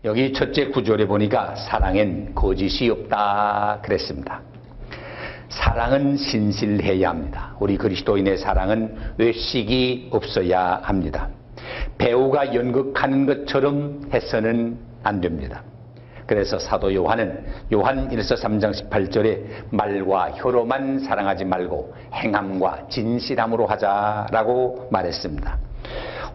여기 첫째 구절에 보니까 사랑엔 거짓이 없다 그랬습니다. 사랑은 신실해야 합니다. 우리 그리스도인의 사랑은 외식이 없어야 합니다. 배우가 연극하는 것처럼 해서는 안 됩니다. 그래서 사도 요한은 요한 1서 3장 18절에 말과 혀로만 사랑하지 말고 행함과 진실함으로 하자라고 말했습니다.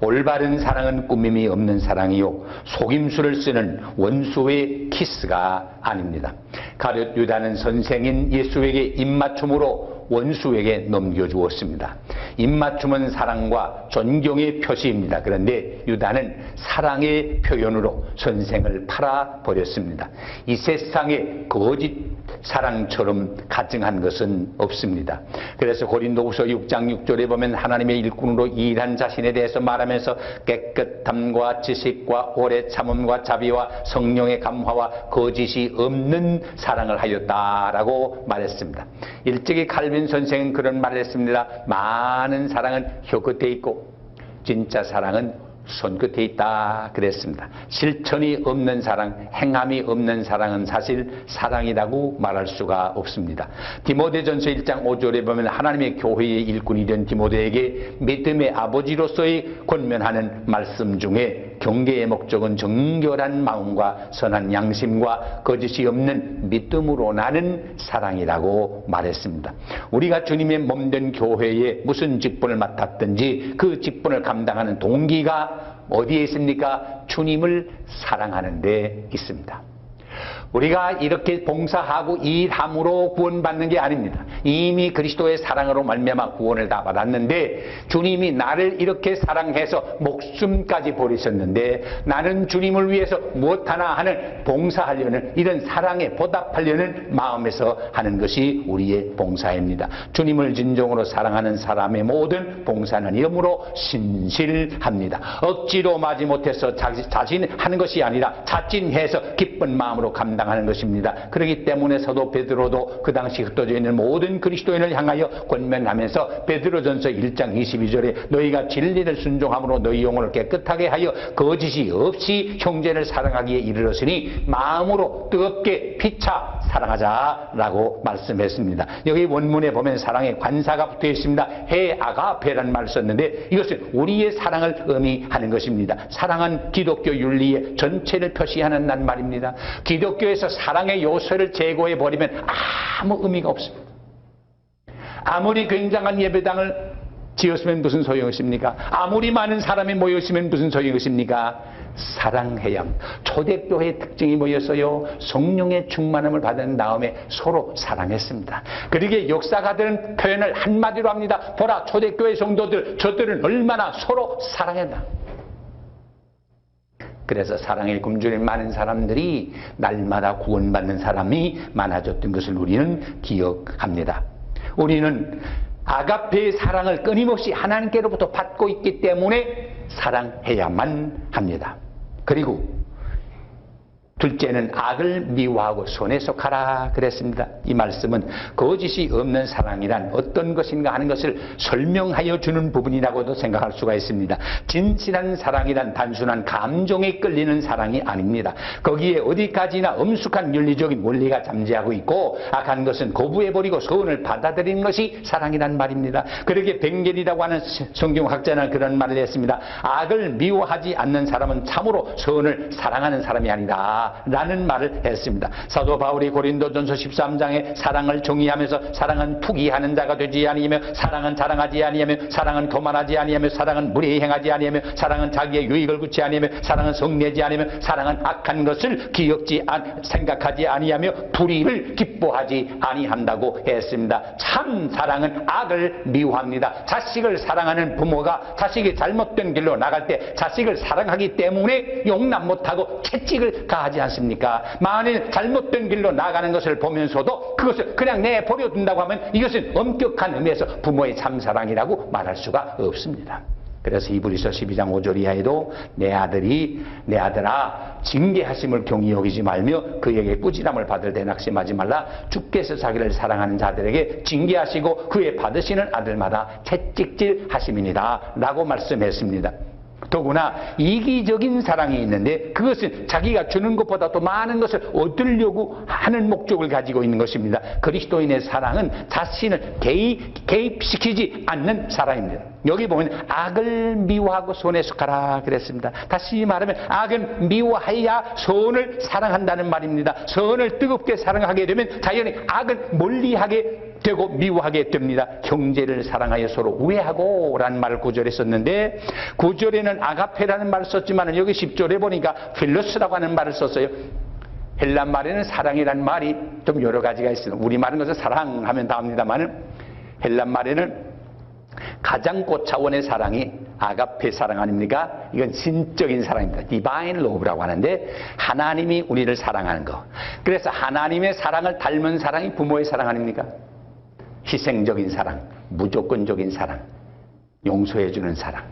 올바른 사랑은 꾸밈이 없는 사랑이요 속임수를 쓰는 원수의 키스가 아닙니다. 가룟 유다는 선생인 예수에게 입맞춤으로 원수에게 넘겨주었습니다. 입맞춤은 사랑과 존경의 표시입니다. 그런데 유다는 사랑의 표현으로 선생을 팔아버렸습니다. 이 세상에 거짓 사랑처럼 가증한 것은 없습니다. 그래서 고린도후서 6장 6절에 보면 하나님의 일꾼으로 일한 자신에 대해서 말하면서 깨끗함과 지식과 오래 참음과 자비와 성령의 감화와 거짓이 없는 사랑을 하였다라고 말했습니다. 일찍이 칼빈 선생은 그런 말을 했습니다. 많은 사랑은 혀 끝에 있고 진짜 사랑은 손끝에 있다 그랬습니다. 실천이 없는 사랑, 행함이 없는 사랑은 사실 사랑이라고 말할 수가 없습니다. 디모데전서 1장 5절에 보면 하나님의 교회의 일꾼이 된 디모데에게 믿음의 아버지로서의 권면하는 말씀 중에 경계의 목적은 정결한 마음과 선한 양심과 거짓이 없는 믿음으로 나는 사랑이라고 말했습니다. 우리가 주님의 몸된 교회에 무슨 직분을 맡았든지 그 직분을 감당하는 동기가 어디에 있습니까? 주님을 사랑하는 데 있습니다. 우리가 이렇게 봉사하고 일함으로 구원받는 게 아닙니다. 이미 그리스도의 사랑으로 말미암아 구원을 다 받았는데 주님이 나를 이렇게 사랑해서 목숨까지 버리셨는데 나는 주님을 위해서 무엇 하나 하는 봉사하려는 이런 사랑에 보답하려는 마음에서 하는 것이 우리의 봉사입니다. 주님을 진정으로 사랑하는 사람의 모든 봉사는 이러므로 신실합니다. 억지로 마지못해서 자신 하는 것이 아니라 자진해서 기쁜 마음으로 감당하는 것입니다. 그렇기 때문에 사도 베드로도 그 당시 흩어져 있는 모든 그리스도인을 향하여 권면하면서 베드로전서 1장 22절에 너희가 진리를 순종함으로 너희 영혼을 깨끗하게 하여 거짓이 없이 형제를 사랑하기에 이르렀으니 마음으로 뜨겁게 피차 사랑하자라고 말씀했습니다. 여기 원문에 보면 사랑의 관사가 붙어 있습니다. 해 아가페라는 말을 썼는데 이것은 우리의 사랑을 의미하는 것입니다. 사랑은 기독교 윤리의 전체를 표시하는 난 말입니다. 기독교에서 사랑의 요소를 제거해 버리면 아무 의미가 없습니다. 아무리 굉장한 예배당을 지었으면 무슨 소용이 있습니까? 아무리 많은 사람이 모였으면 무슨 소용이 있습니까? 사랑해야 합니다. 초대교회의 특징이 뭐였어요? 성령의 충만함을 받은 다음에 서로 사랑했습니다. 그러기에 역사가들은 표현을 한마디로 합니다. 보라, 초대교회 성도들, 저들은 얼마나 서로 사랑했나. 그래서 사랑에 굶주린 많은 사람들이 날마다 구원받는 사람이 많아졌던 것을 우리는 기억합니다. 우리는 아가페의 사랑을 끊임없이 하나님께로부터 받고 있기 때문에 사랑해야만 합니다. 그리고 둘째는 악을 미워하고 선에 속하라 그랬습니다. 이 말씀은 거짓이 없는 사랑이란 어떤 것인가 하는 것을 설명하여 주는 부분이라고도 생각할 수가 있습니다. 진실한 사랑이란 단순한 감정에 끌리는 사랑이 아닙니다. 거기에 어디까지나 엄숙한 윤리적인 원리가 잠재하고 있고 악한 것은 거부해버리고 선을 받아들이는 것이 사랑이란 말입니다. 그러기에 벵겔이라고 하는 성경학자는 그런 말을 했습니다. 악을 미워하지 않는 사람은 참으로 선을 사랑하는 사람이 아니다 라는 말을 했습니다. 사도 바울이 고린도전서 13장에 사랑을 정의하면서 사랑은 투기하는 자가 되지 아니하며 사랑은 자랑하지 아니하며 사랑은 교만하지 아니하며 사랑은 무례히 행하지 아니하며 사랑은 자기의 유익을 구치 아니하며 사랑은 성내지 아니하며 사랑은 악한 것을 생각하지 아니하며 불의를 기뻐하지 아니한다고 했습니다. 참 사랑은 악을 미워합니다. 자식을 사랑하는 부모가 자식이 잘못된 길로 나갈 때 자식을 사랑하기 때문에 용납 못하고 채찍을 가하지 않습니까? 만일 잘못된 길로 나가는 것을 보면서도 그것을 그냥 내버려둔다고 하면 이것은 엄격한 의미에서 부모의 참사랑이라고 말할 수가 없습니다. 그래서 이브리서 12장 5절 이하에도 내 아들아 징계하심을 경히 여기지 말며 그에게 꾸지람을 받을 때 낙심하지 말라. 주께서 자기를 사랑하는 자들에게 징계하시고 그의 받으시는 아들마다 채찍질 하심이니라 라고 말씀했습니다. 더구나 이기적인 사랑이 있는데 그것은 자기가 주는 것보다 더 많은 것을 얻으려고 하는 목적을 가지고 있는 것입니다. 그리스도인의 사랑은 자신을 개입시키지 않는 사랑입니다. 여기 보면 악을 미워하고 선에 속하라 그랬습니다. 다시 말하면 악은 미워해야 선을 사랑한다는 말입니다. 선을 뜨겁게 사랑하게 되면 자연히 악은 멀리하게 되고 미워하게 됩니다. 형제를 사랑하여 서로 우애하고 라는 말을 9절에 썼는데 9절에는 아가페라는 말을 썼지만 여기 10절에 보니까 필로스라고 하는 말을 썼어요. 헬란 말에는 사랑이라는 말이 좀 여러 가지가 있습니다. 우리말은 것은 사랑하면 다 합니다만 헬란 말에는 가장 고차원의 사랑이 아가페 사랑 아닙니까? 이건 신적인 사랑입니다. 디바인 러브라고 하는데 하나님이 우리를 사랑하는 거. 그래서 하나님의 사랑을 닮은 사랑이 부모의 사랑 아닙니까? 희생적인 사랑, 무조건적인 사랑, 용서해주는 사랑.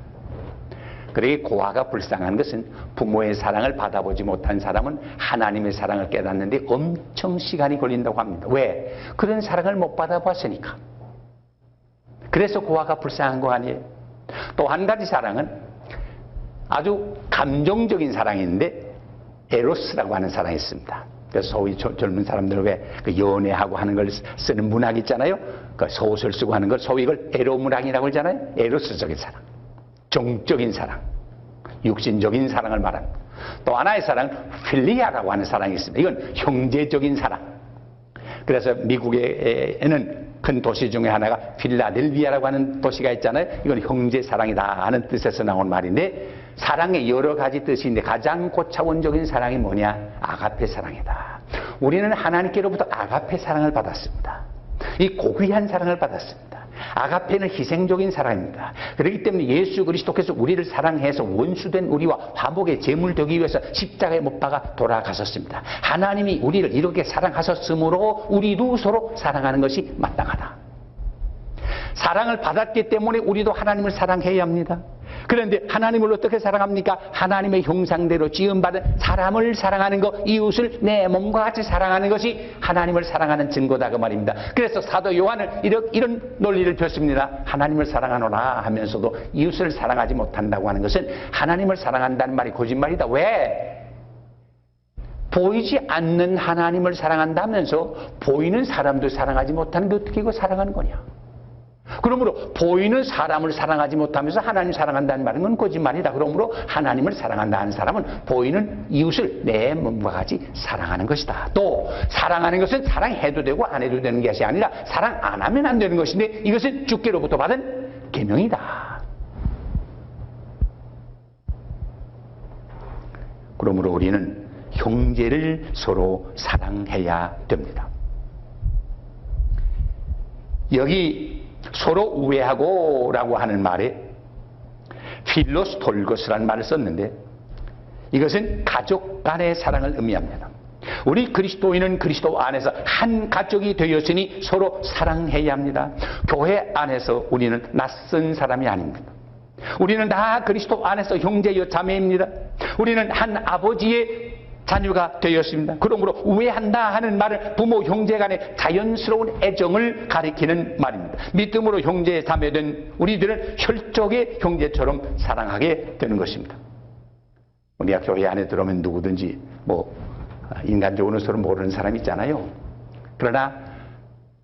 그러기 고아가 불쌍한 것은 부모의 사랑을 받아보지 못한 사람은 하나님의 사랑을 깨닫는데 엄청 시간이 걸린다고 합니다. 왜? 그런 사랑을 못 받아봤으니까. 그래서 고아가 불쌍한 거 아니에요? 또 한 가지 사랑은 아주 감정적인 사랑인데 에로스라고 하는 사랑이 있습니다. 그래서 소위 젊은 사람들 왜 그 연애하고 하는 걸 쓰는 문학 있잖아요. 그 소설 쓰고 하는 걸 소위 이걸 에로문학이라고 하잖아요. 에로스적인 사랑, 정적인 사랑, 육신적인 사랑을 말합니다. 또 하나의 사랑은 필리아라고 하는 사랑이 있습니다. 이건 형제적인 사랑. 그래서 미국에는 큰 도시 중에 하나가 필라델비아라고 하는 도시가 있잖아요. 이건 형제 사랑이다 하는 뜻에서 나온 말인데 사랑의 여러 가지 뜻이 있는데 가장 고차원적인 사랑이 뭐냐? 아가페 사랑이다. 우리는 하나님께로부터 아가페 사랑을 받았습니다. 이 고귀한 사랑을 받았습니다. 아가페는 희생적인 사랑입니다. 그렇기 때문에 예수 그리스도께서 우리를 사랑해서 원수된 우리와 화목의 제물 되기 위해서 십자가에 못 박아 돌아가셨습니다. 하나님이 우리를 이렇게 사랑하셨으므로 우리도 서로 사랑하는 것이 마땅하다. 사랑을 받았기 때문에 우리도 하나님을 사랑해야 합니다. 그런데 하나님을 어떻게 사랑합니까? 하나님의 형상대로 지음받은 사람을 사랑하는 것, 이웃을 내 몸과 같이 사랑하는 것이 하나님을 사랑하는 증거다 그 말입니다. 그래서 사도 요한은 이런 논리를 폈습니다. 하나님을 사랑하노라 하면서도 이웃을 사랑하지 못한다고 하는 것은 하나님을 사랑한다는 말이 거짓말이다. 왜? 보이지 않는 하나님을 사랑한다면서 보이는 사람도 사랑하지 못하는 게 어떻게 이거 사랑하는 거냐? 그러므로 보이는 사람을 사랑하지 못하면서 하나님 사랑한다는 말은 건 거짓말이다. 그러므로 하나님을 사랑한다는 사람은 보이는 이웃을 내 몸과 같이 사랑하는 것이다. 또 사랑하는 것은 사랑해도 되고 안 해도 되는 것이 아니라 사랑 안 하면 안 되는 것인데 이것은 주께로부터 받은 계명이다. 그러므로 우리는 형제를 서로 사랑해야 됩니다. 여기 서로 우애하고 라고 하는 말에 필로스 돌거스라는 말을 썼는데 이것은 가족 간의 사랑을 의미합니다. 우리 그리스도인은 그리스도 안에서 한 가족이 되었으니 서로 사랑해야 합니다. 교회 안에서 우리는 낯선 사람이 아닙니다. 우리는 다 그리스도 안에서 형제여 자매입니다. 우리는 한 아버지의 자녀가 되었습니다. 그러므로 우애한다 하는 말은 부모 형제 간의 자연스러운 애정을 가리키는 말입니다. 믿음으로 형제 자매된 우리들은 혈족의 형제처럼 사랑하게 되는 것입니다. 우리가 교회 안에 들어오면 누구든지 인간적으로는 서로 모르는 사람이 있잖아요. 그러나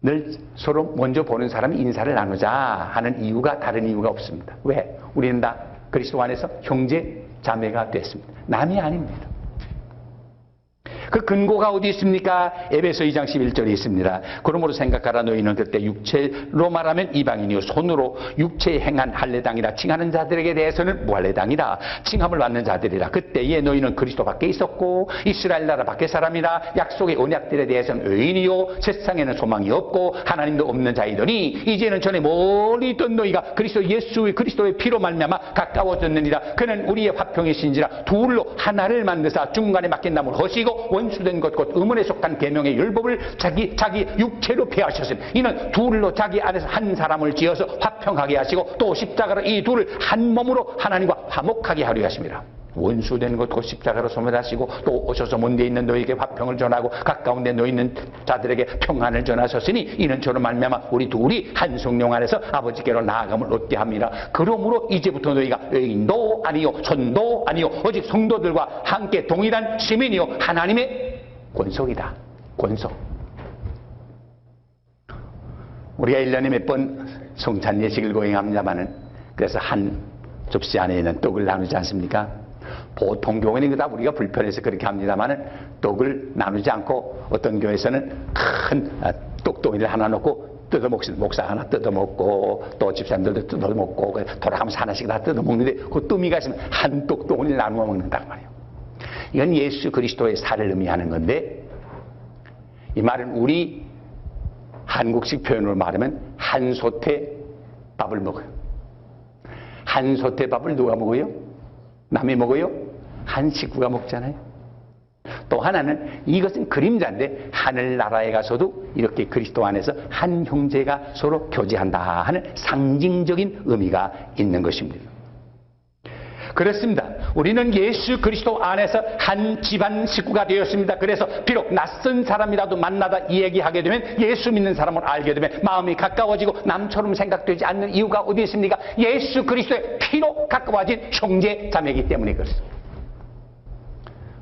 늘 서로 먼저 보는 사람이 인사를 나누자 하는 이유가 다른 이유가 없습니다. 왜? 우리는 다 그리스도 안에서 형제 자매가 됐습니다. 남이 아닙니다. 그 근거가 어디 있습니까? 에베소 2장 11절에 있습니다. 그러므로 생각하라. 너희는 그때 육체로 말하면 이방인이요 손으로 육체에 행한 할례당이라 칭하는 자들에게 대해서는 무할례당이라 칭함을 받는 자들이라. 그때에 너희는 그리스도 밖에 있었고 이스라엘 나라 밖의 사람이라 약속의 언약들에 대해서는 의인이요 세상에는 소망이 없고 하나님도 없는 자이더니 이제는 전에 멀리 있던 너희가 그리스도 예수의 그리스도의 피로 말미암아 가까워졌느니라. 그는 우리의 화평이신지라 둘로 하나를 만드사 중간에 막힌 나무를 허시고 원수된 것 곧 음원에 속한 계명의 율법을 자기 육체로 폐하셨습니다. 이는 둘로 자기 안에서 한 사람을 지어서 화평하게 하시고 또 십자가로 이 둘을 한 몸으로 하나님과 화목하게 하려 하십니다. 원수된 것도 십자가로 소멸하시고 또 오셔서 먼데 있는 너희에게 화평을 전하고 가까운 데 놓여 있는 자들에게 평안을 전하셨으니 이는 저로 말미암아 우리 둘이 한 성령 안에서 아버지께로 나아감을 얻게 합니다. 그러므로 이제부터 너희가 의인도 아니요 손도 아니요 오직 성도들과 함께 동일한 시민이요 하나님의 권속이다. 권속. 우리가 1년에 몇 번 성찬 예식을 거행합니다마는 그래서 한 접시 안에 있는 떡을 나누지 않습니까? 보통 교회는 그다 우리가 불편해서 그렇게 합니다마는 떡을 나누지 않고 어떤 교회에서는 큰 떡덩이를 하나 놓고 뜯어먹습니다. 목사 하나 뜯어먹고 또 집사님들도 뜯어먹고 돌아가면서 하나씩 다 뜯어먹는데 그 의미가 있으면 한 떡덩이를 나누어 먹는단 말이에요. 이건 예수 그리스도의 살을 의미하는 건데 이 말은 우리 한국식 표현으로 말하면 한 솥에 밥을 먹어요. 한 솥에 밥을 누가 먹어요? 남이 먹어요? 한 식구가 먹잖아요. 또 하나는 이것은 그림자인데 하늘나라에 가서도 이렇게 그리스도 안에서 한 형제가 서로 교제한다 하는 상징적인 의미가 있는 것입니다. 그렇습니다. 우리는 예수 그리스도 안에서 한 집안 식구가 되었습니다. 그래서 비록 낯선 사람이라도 만나다 이야기하게 되면 예수 믿는 사람을 알게 되면 마음이 가까워지고 남처럼 생각되지 않는 이유가 어디 있습니까? 예수 그리스도의 피로 가까워진 형제 자매이기 때문에 그렇습니다.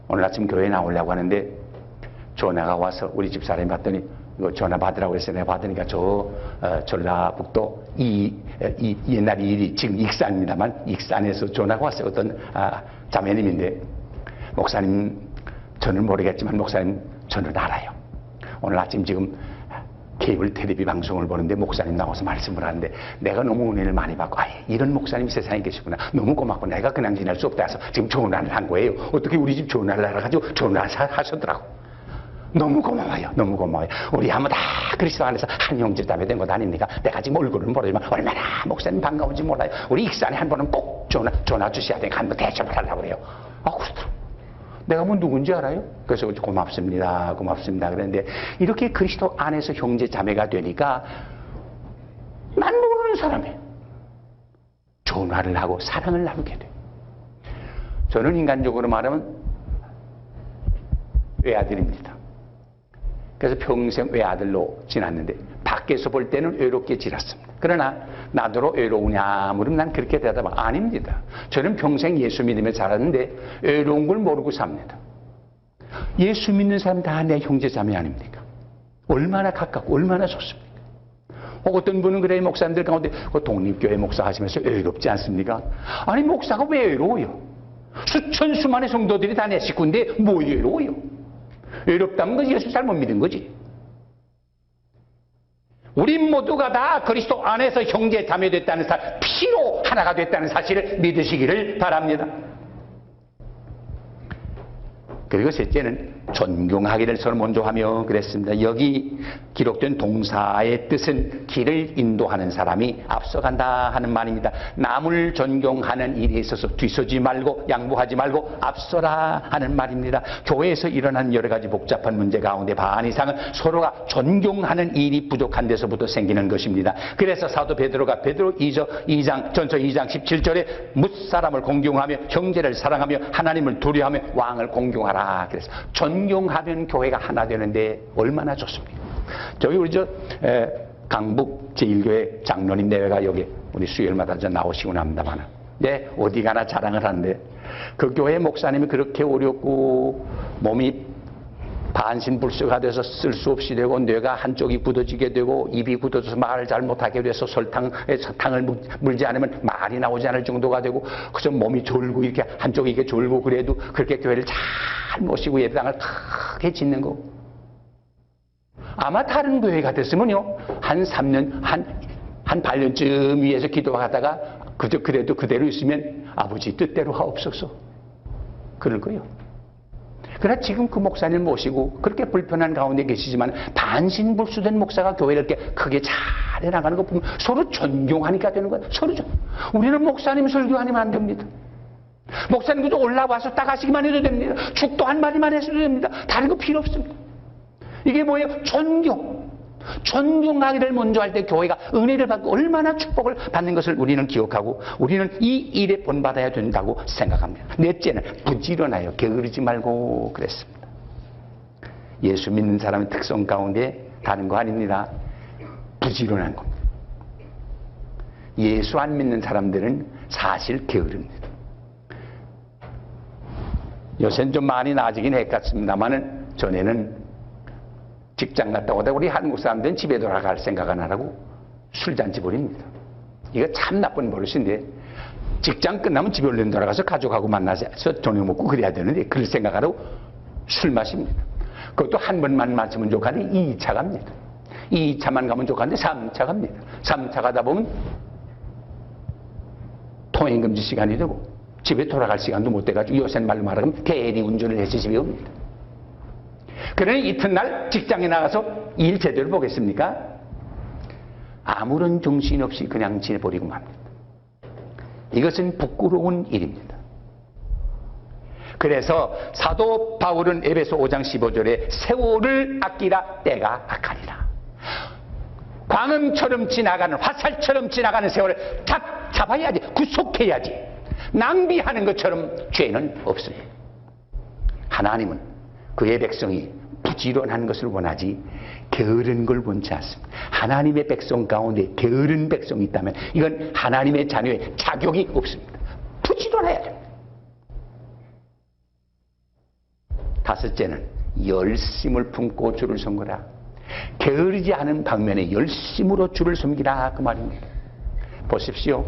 오늘 아침 교회에 나오려고 하는데 전화가 와서 우리 집사람이 봤더니 이거 전화 받으라고 해서 내가 받으니까 전라북도 옛날 일이 지금 익산입니다만 익산에서 전화가 왔어요. 어떤 자매님인데 목사님 저는 모르겠지만 목사님 저는 알아요. 오늘 아침 지금 케이블 텔레비 방송을 보는데 목사님 나와서 말씀을 하는데 내가 너무 은혜를 많이 받고 이런 목사님이 세상에 계시구나. 너무 고맙고 내가 그냥 지낼 수 없다 해서 지금 전화를 한 거예요. 어떻게 우리 집 전화를 알아가지고 전화를 하셨더라고. 너무 고마워요. 너무 고마워요. 우리 아무 다 그리스도 안에서 한 형제 자매 된 것 아닙니까? 내가 지금 얼굴은 모르지만 얼마나 목사님 반가운지 몰라요. 우리 익산에 한 번은 꼭 전화 주셔야 되니까 한번 대접을 하려고 그래요. 그렇더라고. 내가 뭐 누군지 알아요? 그래서 고맙습니다. 고맙습니다. 그런데 이렇게 그리스도 안에서 형제 자매가 되니까 난 모르는 사람이에요. 전화를 하고 사랑을 나누게 돼요. 저는 인간적으로 말하면 외아들입니다. 그래서 평생 외아들로 지났는데 밖에서 볼 때는 외롭게 지났습니다. 그러나 나더러 외로우냐 물으면 난 그렇게 대답하면 아닙니다. 저는 평생 예수 믿으며 자랐는데 외로운 걸 모르고 삽니다. 예수 믿는 사람 다 내 형제 자매 아닙니까? 얼마나 가깝고 얼마나 좋습니까? 어떤 분은 그래 목사님들 가운데 독립교회 목사 하시면서 외롭지 않습니까? 아니 목사가 왜 외로워요? 수천 수만의 성도들이 다 내 식구인데 뭐 외로워요? 외롭다는 건 예수 잘못 믿은 거지. 우리 모두가 다 그리스도 안에서 형제 자매 됐다는 사실, 피로 하나가 됐다는 사실을 믿으시기를 바랍니다. 그리고 셋째는 존경하기를 서로 먼저 하며 그랬습니다. 여기 기록된 동사의 뜻은 길을 인도하는 사람이 앞서간다 하는 말입니다. 남을 존경하는 일에 있어서 뒤서지 말고 양보하지 말고 앞서라 하는 말입니다. 교회에서 일어난 여러 가지 복잡한 문제 가운데 반 이상은 서로가 존경하는 일이 부족한 데서부터 생기는 것입니다. 그래서 사도 베드로가 전서 2장 17절에 뭇사람을 공경하며 형제를 사랑하며 하나님을 두려워하며 왕을 공경하라. 그래서 존경하면 교회가 하나 되는데 얼마나 좋습니까? 저기 우리 강북 제1교회 장로님 내외가 여기 우리 수요일마다 나오시곤 합니다만 어디 가나 자랑을 하는데 그 교회 목사님이 그렇게 어렵고 몸이 반신불수가 돼서 쓸 수 없이 되고 뇌가 한쪽이 굳어지게 되고 입이 굳어져서 말을 잘 못하게 돼서 설탕을 물지 않으면 말이 나오지 않을 정도가 되고 그저 몸이 졸고 이렇게 한쪽이 이렇게 졸고 그래도 그렇게 교회를 잘 모시고 예배당을 크게 짓는 거. 아마 다른 교회 같았으면요 한 3년 한 8년쯤 위에서 기도하다가 그래도 그대로 있으면 아버지 뜻대로 하옵소서 그럴 거예요. 그러나 지금 그 목사님을 모시고 그렇게 불편한 가운데 계시지만 반신불수된 목사가 교회를 이렇게 크게 잘 해나가는 거 보면 서로 존경하니까 되는 거예요. 서로 우리는 목사님 설교하면 안 됩니다. 목사님도 올라와서 따가시기만 해도 됩니다. 축도한 마디만 해도 됩니다. 다른 거 필요 없습니다. 이게 뭐예요? 존경. 존중하기를 먼저 할 때 교회가 은혜를 받고 얼마나 축복을 받는 것을 우리는 기억하고 우리는 이 일에 본받아야 된다고 생각합니다. 넷째는 부지런하여 게으르지 말고 그랬습니다. 예수 믿는 사람의 특성 가운데 다른 거 아닙니다. 부지런한 겁니다. 예수 안 믿는 사람들은 사실 게으릅니다. 요새는 좀 많이 나아지긴 했겠습니다만은 전에는 직장 갔다 오다 우리 한국 사람들은 집에 돌아갈 생각 안 하고 술잔치 벌입니다. 이거 참 나쁜 버릇인데 직장 끝나면 집에 얼른 돌아가서 가족하고 만나서 저녁 먹고 그래야 되는데 그럴 생각 안 하고 술 마십니다. 그것도 한 번만 마시면 좋겠는데 2차 갑니다. 2차만 가면 좋겠는데 3차 갑니다. 3차 가다 보면 통행금지 시간이 되고 집에 돌아갈 시간도 못 돼가지고 요새 말로 말하면 괜히 운전을 해서 집에 옵니다. 그러니 이튿날 직장에 나가서 일 제대로 보겠습니까? 아무런 정신 없이 그냥 지내버리고 맙니다. 이것은 부끄러운 일입니다. 그래서 사도 바울은 에베소 5장 15절에 세월을 아끼라 때가 악하리라. 광음처럼 지나가는 화살처럼 지나가는 세월을 잡아야지, 구속해야지. 낭비하는 것처럼 죄는 없습니다. 하나님은 그의 백성이 부지런한 것을 원하지 게으른 걸 원치 않습니다. 하나님의 백성 가운데 게으른 백성이 있다면 이건 하나님의 자녀의 자격이 없습니다. 부지런해야 됩니다. 다섯째는 열심을 품고 주를 섬기라. 게으르지 않은 방면에 열심으로 주를 섬기라 그 말입니다. 보십시오.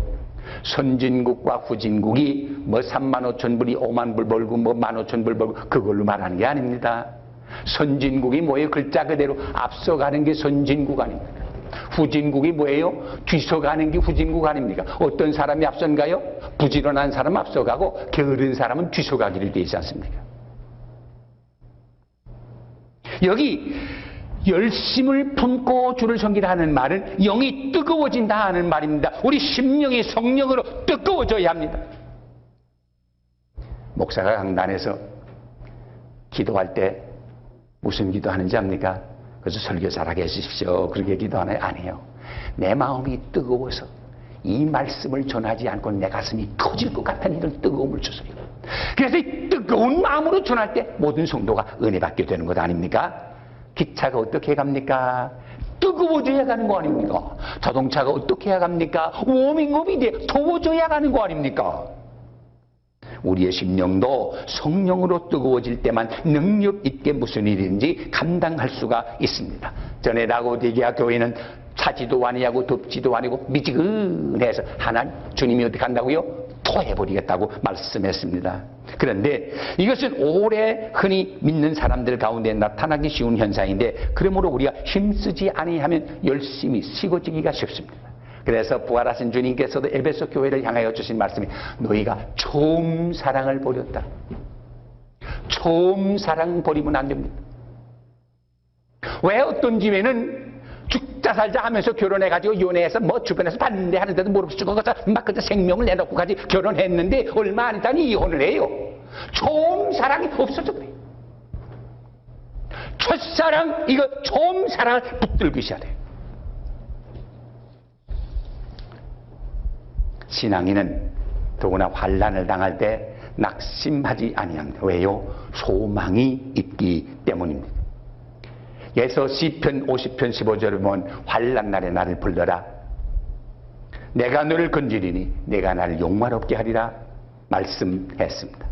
선진국과 후진국이 뭐 3만 5천 불이 5만 불 벌고 뭐 1만 5천 불 벌고 그걸로 말하는 게 아닙니다. 선진국이 뭐예요? 글자 그대로 앞서가는 게 선진국 아닙니까? 후진국이 뭐예요? 뒤서가는 게 후진국 아닙니까? 어떤 사람이 앞선가요? 부지런한 사람은 앞서가고 게으른 사람은 뒤서가기를 되지 않습니까? 여기 열심을 품고 주를 섬기라 하는 말은 영이 뜨거워진다 하는 말입니다. 우리 심령이 성령으로 뜨거워져야 합니다. 목사가 강단에서 기도할 때 무슨 기도하는지 압니까? 그래서 설교 잘하게 해주십시오. 그렇게 기도하나요? 아니에요. 내 마음이 뜨거워서 이 말씀을 전하지 않고 내 가슴이 터질 것 같은 이런 뜨거움을 주소요. 그래서 이 뜨거운 마음으로 전할 때 모든 성도가 은혜 받게 되는 것 아닙니까? 기차가 어떻게 갑니까? 뜨거워져야 가는 거 아닙니까? 자동차가 어떻게 해야 갑니까? 워밍업이 돼 더워져야 가는 거 아닙니까? 우리의 심령도 성령으로 뜨거워질 때만 능력 있게 무슨 일인지 감당할 수가 있습니다. 전에 라고디게아 교회는 차지도 아니하고 덥지도 아니고 미지근해서 하나님 주님이 어떻게 한다고요? 토해버리겠다고 말씀했습니다. 그런데 이것은 오래 흔히 믿는 사람들 가운데 나타나기 쉬운 현상인데 그러므로 우리가 힘쓰지 아니하면 열심히 식어지기가 쉽습니다. 그래서 부활하신 주님께서도 에베소 교회를 향하여 주신 말씀이 너희가 처음 사랑을 버렸다. 처음 사랑 버리면 안 됩니다. 왜 어떤 집에는 죽자 살자 하면서 결혼해가지고 연애해서 뭐 주변에서 반대하는데도 모르고 죽어서 막 그저 생명을 내놓고까지 결혼했는데 얼마 안 있다니 이혼을 해요. 처음 사랑이 없어서 그래요. 첫사랑 이거 처음 사랑을 붙들고 있어야 돼요. 신앙인은 더구나 환난을 당할 때 낙심하지 아니합니다. 왜요? 소망이 있기 때문입니다. 예서 시편 50편 15절을 보면 환난 날에 나를 불러라. 내가 너를 건지리니 내가 나를 용화롭게 하리라 말씀했습니다.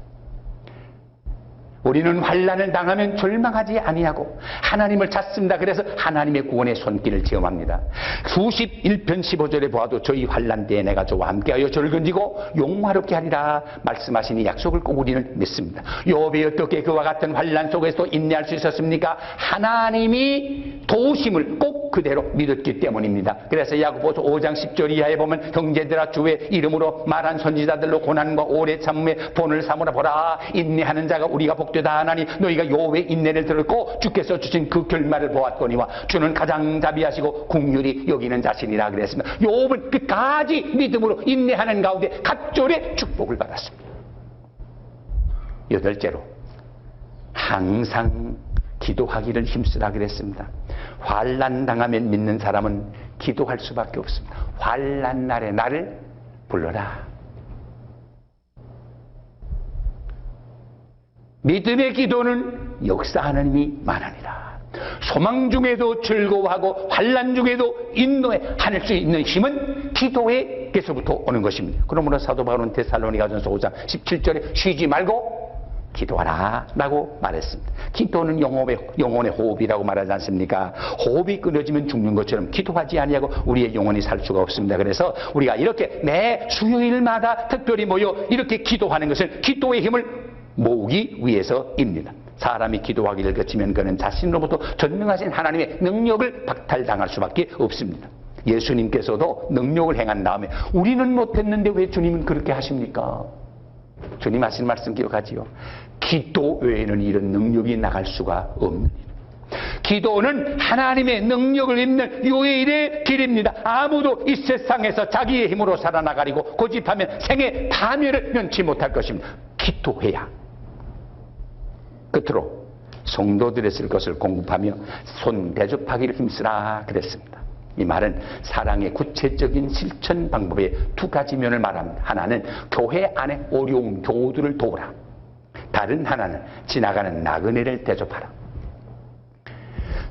우리는 환난을 당하면 절망하지 아니하고 하나님을 찾습니다. 그래서 하나님의 구원의 손길을 체험합니다. 91편 15절에 보아도 저희 환난 때에 내가 저와 함께하여 저를 건지고 용화롭게 하리라 말씀하시니 약속을 꼭 우리는 믿습니다. 욥이 어떻게 그와 같은 환난 속에서 인내할 수 있었습니까? 하나님이 도우심을 꼭 그대로 믿었기 때문입니다. 그래서 야고보서 5장 10절 이하에 보면 형제들아 주의 이름으로 말한 선지자들로 고난과 오래 참음에 본을 삼으라 보라. 인내하는 자가 우리가 복되다 하나니 너희가 욥의 인내를 들었고 주께서 주신 그 결말을 보았거니와 주는 가장 자비하시고 긍휼히 여기는 자신이라 그랬습니다. 욥은 끝까지 믿음으로 인내하는 가운데 갑절의 축복을 받았습니다. 여덟째로 항상 기도하기를 힘쓰라 그랬습니다. 환난 당하면 믿는 사람은 기도할 수밖에 없습니다. 환난 날에 나를 불러라. 믿음의 기도는 역사하는 힘이 많으니라. 소망 중에도 즐거워하고 환난 중에도 인도할 수 있는 힘은 기도에게서부터 오는 것입니다. 그러므로 사도 바울은 데살로니가전서 5장 17절에 쉬지 말고 기도하라 라고 말했습니다. 기도는 영혼의 호흡이라고 말하지 않습니까? 호흡이 끊어지면 죽는 것처럼 기도하지 아니하고 우리의 영혼이 살 수가 없습니다. 그래서 우리가 이렇게 매 수요일마다 특별히 모여 이렇게 기도하는 것은 기도의 힘을 모으기 위해서입니다. 사람이 기도하기를 거치면 그는 자신으로부터 전능하신 하나님의 능력을 박탈당할 수밖에 없습니다. 예수님께서도 능력을 행한 다음에 우리는 못했는데 왜 주님은 그렇게 하십니까? 주님 하신 말씀 기억하지요? 기도 외에는 이런 능력이 나갈 수가 없는 일. 기도는 하나님의 능력을 입는 요일의 길입니다. 아무도 이 세상에서 자기의 힘으로 살아나가리고 고집하면 생의 파멸을 면치 못할 것입니다. 기도해야. 끝으로 성도들의 쓸 것을 공급하며 손 대접하기를 힘쓰라 그랬습니다. 이 말은 사랑의 구체적인 실천 방법의 두 가지 면을 말합니다. 하나는 교회 안에 어려운 교우들을 도우라. 다른 하나는 지나가는 나그네를 대접하라.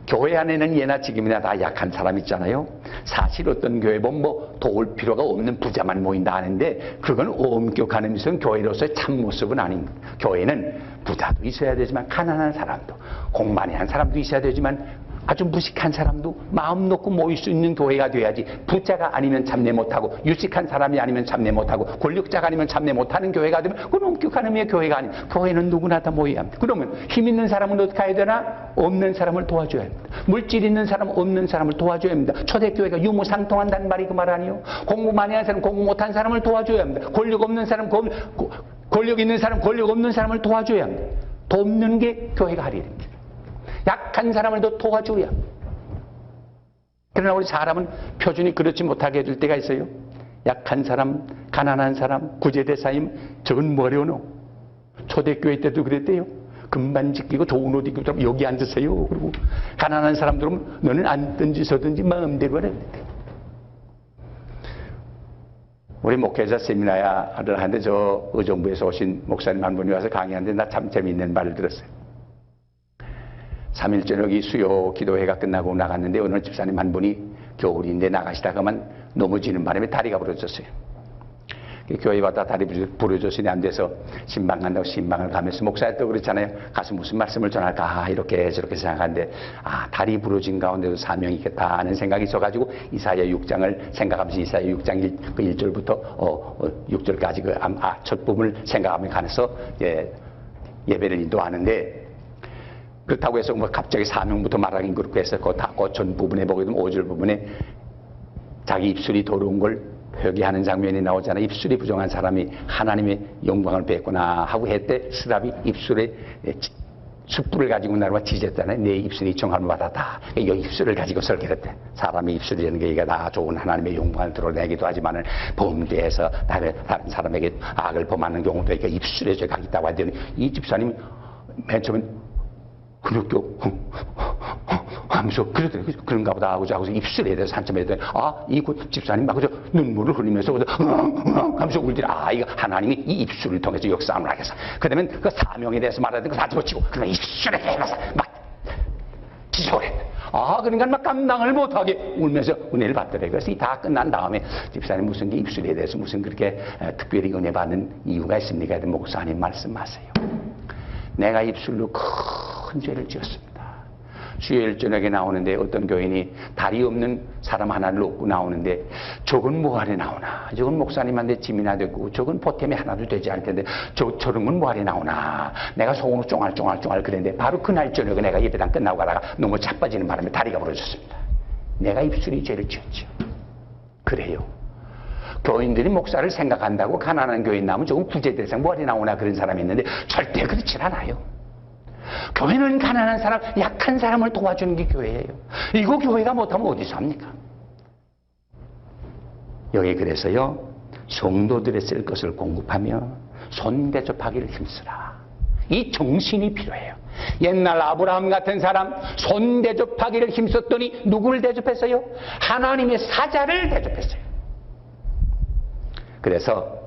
교회 안에는 예나 지금이나 다 약한 사람 있잖아요. 사실 어떤 교회 보면 뭐 도울 필요가 없는 부자만 모인다 하는데 그건 엄격한 의미에서는 교회로서의 참모습은 아닙니다. 교회는 부자도 있어야 되지만 가난한 사람도 공 많이 한 사람도 있어야 되지만 아주 무식한 사람도 마음 놓고 모일 수 있는 교회가 돼야지 부자가 아니면 참내 못하고 유식한 사람이 아니면 참내 못하고 권력자가 아니면 참내 못하는 교회가 되면 그건 엄격한 의미의 교회가 아닙니다. 교회는 누구나 다 모여야 합니다. 그러면 힘 있는 사람은 어떻게 해야 되나? 없는 사람을 도와줘야 합니다. 물질 있는 사람 없는 사람을 도와줘야 합니다. 초대교회가 유무상통한다는 말이 그 말 아니에요? 공부 많이 한 사람 공부 못한 사람을 도와줘야 합니다. 권력 없는 사람 권력 있는 사람 권력 없는 사람을 도와줘야 합니다. 돕는 게 교회가 할 일입니다. 약한 사람을 더 도와줘야. 그러나 우리 사람은 표준이 그렇지 못하게 해줄 때가 있어요. 약한 사람, 가난한 사람, 구제대사임, 저건 뭐래요? 초대교회 때도 그랬대요. 금반 지키고 좋은 옷 입고 여기 앉으세요. 그리고 가난한 사람들은 너는 앉든지 서든지 마음대로 하래. 우리 목회자 세미나를 하는데 저 의정부에서 오신 목사님 한 분이 와서 강의하는데 나 참 재미있는 말을 들었어요. 3일 저녁이 수요 기도회가 끝나고 나갔는데 어느 집사님 한 분이 겨울인데 나가시다가만 넘어지는 바람에 다리가 부러졌어요. 교회 왔다 다리 부러졌으니 안 돼서 신방 간다고 신방을 가면서 목사도 그렇잖아요. 가서 무슨 말씀을 전할까 이렇게 저렇게 생각하는데 다리 부러진 가운데도 사명이 있겠다 하는 생각이 있어가지고 이사야 6장을 생각하면서 이사야 6장 1절부터 6절까지 첫 부분을 생각하며 가면서 예배를 인도하는데 그렇다고 해서 뭐 갑자기 사명부터 말하긴 그렇고 해서 그 전 부분에 보게 되면 5절 부분에 자기 입술이 더러운 걸 회개하는 장면이 나오잖아요. 입술이 부정한 사람이 하나님의 영광을 뵙구나 하고 했대 스랍이 입술에 숯불을 가지고 나를 지졌잖아요. 내 입술이 정함을 받았다. 이 입술을 가지고 설계했대. 사람의 입술이라는 게 다 좋은 하나님의 영광을 드러내기도 하지만은 범죄해서 다른 사람에게 악을 범하는 경우도 있고 입술에 죄가 있다고 하더니 이 집사님 맨 처음엔 그렇고 하면서 그런가 보다 하고 입술에 대해서 한참 했더니 이 집사님 막 그저 눈물을 흘리면서 하면서 울더라. 이거 하나님이 이 입술을 통해서 역사함을 하겠어. 그러면 그 사명에 대해서 말하던 거 다 집어치고 그러면 입술에 대해서 막 지적을 했대. 그러니까 막 감당을 못하게 울면서 은혜를 받더래. 그래서 다 끝난 다음에 집사님 무슨 게 입술에 대해서 무슨 그렇게 특별히 은혜 받는 이유가 있습니까? 목사님 말씀하세요. 내가 입술로 큰 죄를 지었습니다. 수요일 저녁에 나오는데 어떤 교인이 다리 없는 사람 하나를 놓고 나오는데 저건 뭐하러 나오나? 저건 목사님한테 짐이나 되고 저건 보탬이 하나도 되지 않을 텐데 저런 건 뭐하러 나오나? 내가 속으로 쫑알쫑알 그랬는데 바로 그날 저녁에 내가 예배당 끝나고 가다가 너무 자빠지는 바람에 다리가 부러졌습니다. 내가 입술이 죄를 지었죠. 그래요. 교인들이 목사를 생각한다고 가난한 교인 나오면 저건 구제대상 뭐하러 나오나 그런 사람이 있는데 절대 그렇진 않아요. 교회는 가난한 사람, 약한 사람을 도와주는 게 교회예요. 이거 교회가 못하면 어디서 합니까? 여기 그래서요, 성도들의 쓸 것을 공급하며 손 대접하기를 힘쓰라. 이 정신이 필요해요. 옛날 아브라함 같은 사람 손 대접하기를 힘썼더니 누구를 대접했어요? 하나님의 사자를 대접했어요. 그래서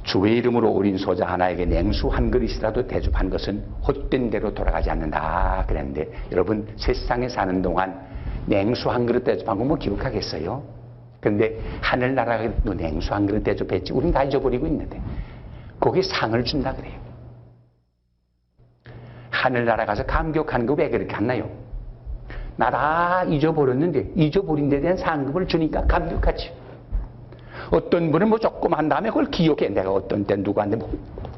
주의 이름으로 어린 소자 하나에게 냉수 한 그릇이라도 대접한 것은 헛된 대로 돌아가지 않는다 그랬는데, 여러분 세상에 사는 동안 냉수 한 그릇 대접한 거 뭐 기억하겠어요? 그런데 하늘나라에도 냉수 한 그릇 대접했지 우린 다 잊어버리고 있는데, 거기에 상을 준다 그래요. 하늘나라 가서 감격하는 거 왜 그렇게 하나요? 나 다 잊어버렸는데 잊어버린 데 대한 상급을 주니까 감격하지. 어떤 분은 뭐 조금 한 다음에 그걸 기억해. 내가 어떤 때 누구한테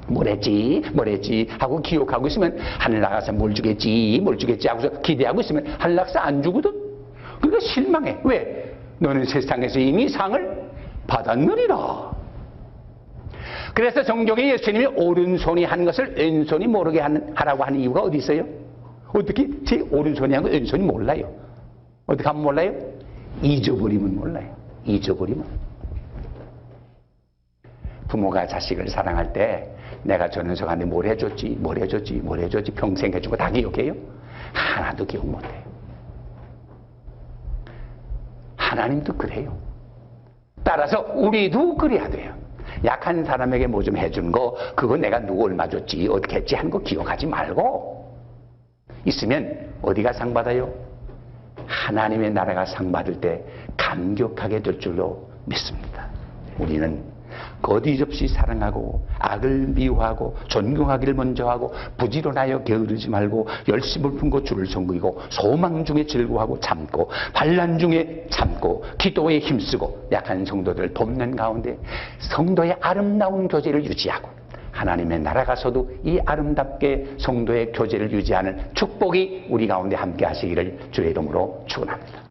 뭘 했지 하고 기억하고 있으면 하늘나라에서 뭘 주겠지 하고서 기대하고 있으면 하늘나라에서 안 주거든. 그러니까 실망해. 왜? 너는 세상에서 이미 상을 받았느니라. 그래서 성경에 예수님이 오른손이 한 것을 왼손이 모르게 하라고 하는 이유가 어디 있어요? 어떻게 제 오른손이 한 거 왼손이 몰라요? 어떻게 하면 몰라요? 잊어버리면 몰라요. 잊어버리면. 부모가 자식을 사랑할 때 내가 저 녀석한테 뭘 해줬지 평생 해준 거 다 기억해요? 하나도 기억 못해요. 하나님도 그래요. 따라서 우리도 그래야 돼요. 약한 사람에게 뭐 좀 해준 거, 그거 내가 누구 얼마 줬지 어떻게 했지 하는 거 기억하지 말고 있으면 어디가 상 받아요? 하나님의 나라가 상 받을 때 감격하게 될 줄로 믿습니다. 우리는 거디접시 사랑하고 악을 미워하고 존경하기를 먼저 하고 부지런하여 게으르지 말고 열심을 품고 주를 섬기고 소망 중에 즐거워하고 참고 반란 중에 참고 기도에 힘쓰고 약한 성도들을 돕는 가운데 성도의 아름다운 교제를 유지하고 하나님의 나라 가서도 이 아름답게 성도의 교제를 유지하는 축복이 우리 가운데 함께 하시기를 주의 이름으로 축원합니다.